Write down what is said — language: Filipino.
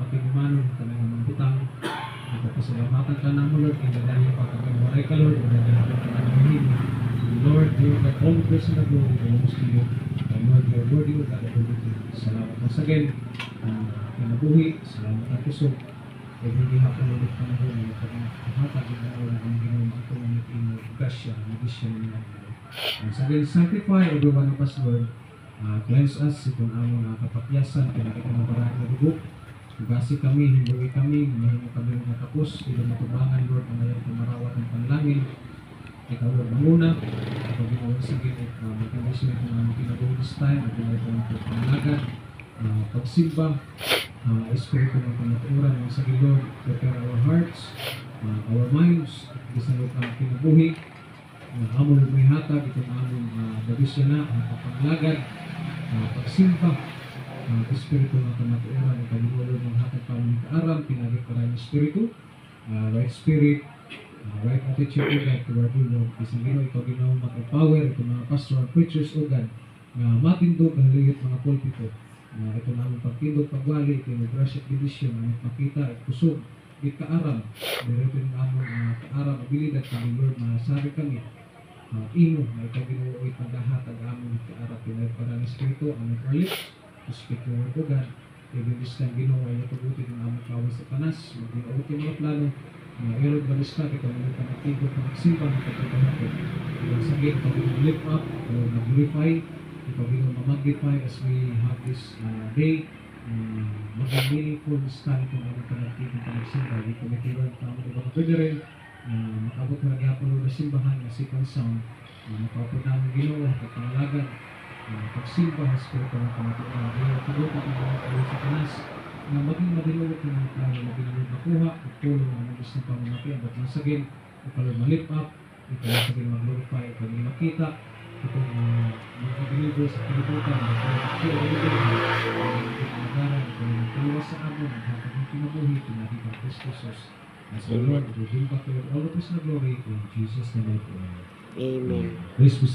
mapigmanon ka na ng butang. Pasalamatan ka na mo, Lord, kaya dahil pagkakawaray ka, Lord, kaya dahil pagkakawarin. Lord, you are all praise and glory belongs to you. And Lord, you are worthy of that ability. Salamat once again. Kinabuhi, salamat ang puso. Kaya hindi hapon ulit ka na doon. Pagkakahatag na wala ang ginawa ito ng iting grasya, medisyon niya. Once again, sanctify every one of us, Lord. Cleanse us itong among kapakyasan, pinakita ng parang na dugo. Basi kami, himbuhi kami, mahinga kami ng matapos, ilang matubangan, Lord, ang mayroong pumarawat ng panlangin. Ikaw, Lord, manguna, ikaw ginawa sige, magkandisyon ito ng pinabuhi this time, at ito ng panglagan, pagsimba, Espiritu ng kamaturan, ng sige, Lord, prepare our hearts, our minds, isa Lord ang pinabuhi, amon may hatag, itong among dabisyon na, panglagan, pagsimba, Espiritu ng kamaturan, ikaw ginawa ng hatag pa ng kaaram, pinagit para ng Espiritu, right spirit, right attitude o God toward you, Lord. Isang ginawa, ikaw ginawa mag-empower, ito mga pastor and preachers o God, na matindog ang lihit mga pulpito. Ito na ang pagtindog, pagwali, ito yung grasya at bidisyon, ang makita at kusog, di kaaram, dito yung among kaaram, abilidad kami, Lord, na sabi kami, ino, na ikaw ginawa o ipaghahatag among kaaram, pinagit para ng Espiritu, ang lips, Espiritu ng God, ibilis kang ginawa, itubutin ng among kawin sa panas, mag-inuutin mga plano, ilog balis ka, ito mga panatigod na magsimpa ng kapagkahapon. Ito sagit, ito lift up, ito mag-glorify, ito mag-magnify as we have this day, maging meaningful this time itong among panatigod na magsimpa. Ito kumitiran ito among ibang brethren, makabot na naghapon na simbahan, na second sound, makapot namin ginawa, kapangalagan, pagsimba, Espiritu ng kamaturan, itubutin ng mga kawin sa panas, na maging madilawag ng mga plano, maging makuha, at tulong ang mga gusto ng pamamakian. But once again, ikaw mag-lift up, ikaw once again mag-glorify, ikaw makita, itong mag-deliver sa kalibutan, ikaw mag-agaran, ikaw magkaluwas sa amon, maghatag ng pinabuhi, pinakita ng Christus. As the Lord, we bring back to all of us na glory in Jesus' name. Amen. Please proceed.